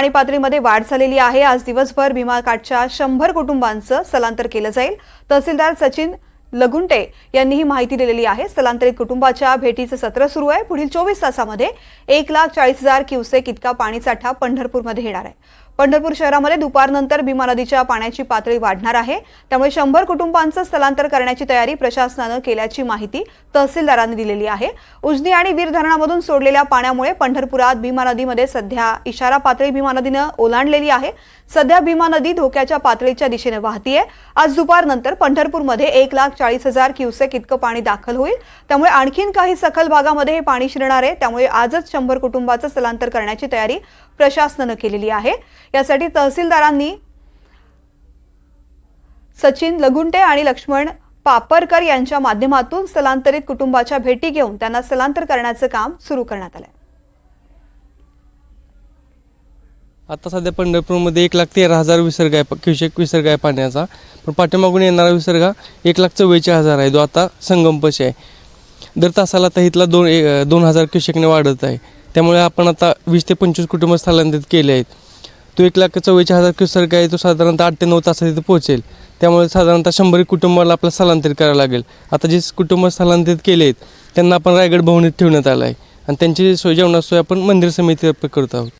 पाणी पातळीमध्ये वाढ झालेली आहे। आज दिवसभर भीमाकाठच्या 100 कुटुंबांचं स्थलांतर केलं जाईल। तहसीलदार सचिन लगुंटे यांनी ही माहिती दिलेली आहे। स्थलांतरित कुटुंबाच्या भेटीचं सत्र सुरू आहे। पुढील 24 तासामध्ये 1,40,000 क्युसेक इतका पाणीसाठा पंढरपूरमध्ये येणार आहे। पंढरपूर शहरामध्ये दुपारनंतर भीमा नदीच्या पाण्याची पातळी वाढणार आहे। त्यामुळे 100 कुटुंबांचं स्थलांतर करण्याची तयारी प्रशासनानं केल्याची माहिती तहसीलदारांनी दिलेली आहे। उजनी आणि वीर धरणामधून सोडलेल्या पाण्यामुळे पंढरपुरात भीमा नदीमध्ये सध्या इशारा पातळी भीमा नदीनं ओलांडलेली आहे। सध्या भीमा नदी धोक्याच्या पातळीच्या दिशेने वाहतीये। आज दुपारनंतर पंढरपूरमध्ये 1,40,000 क्युसेक इतकं पाणी दाखल होईल। त्यामुळे आणखीन काही सखल भागामध्ये हे पाणी शिरणार आहे। त्यामुळे आजच 100 कुटुंबांचं स्थलांतर करण्याची तयारी प्रशासनानं केलेली आहे। यासाठी तहसीलदारांनी सचिन लगुंटे आणि लक्ष्मण पापरकर यांच्या माध्यमातून स्थलांतरित कुटुंबाच्या भेटी घेऊन त्यांना स्थलांतर करण्याचं काम सुरू करण्यात आलंय। आता सध्या पंढरपूरमध्ये 1,13,000 विसर्ग आहे, क्युसेक विसर्ग आहे पाण्याचा। पण पाठीमागून येणारा विसर्ग 1,44,000 आहे, जो आता संगमपशी आहे। दर तासाला आता इथला 2,000 क्युसेकने वाढत आहे। त्यामुळे आपण आता 20 ते 25 कुटुंब स्थलांतरित केले आहेत। तो 1,44,000 क्युसेक आहे, तो साधारणतः 8 ते 9 तासात इथे पोहोचेल। त्यामुळे साधारणतः 100 कुटुंबाला आपल्याला स्थलांतरित करावं लागेल। आता जे कुटुंब स्थलांतरित केले आहेत त्यांना आपण रायगड भवनीत ठेवण्यात आलं आहे आणि त्यांची सोय जेवणाची सोय आपण मंदिर समितीतर्फे करत आहोत।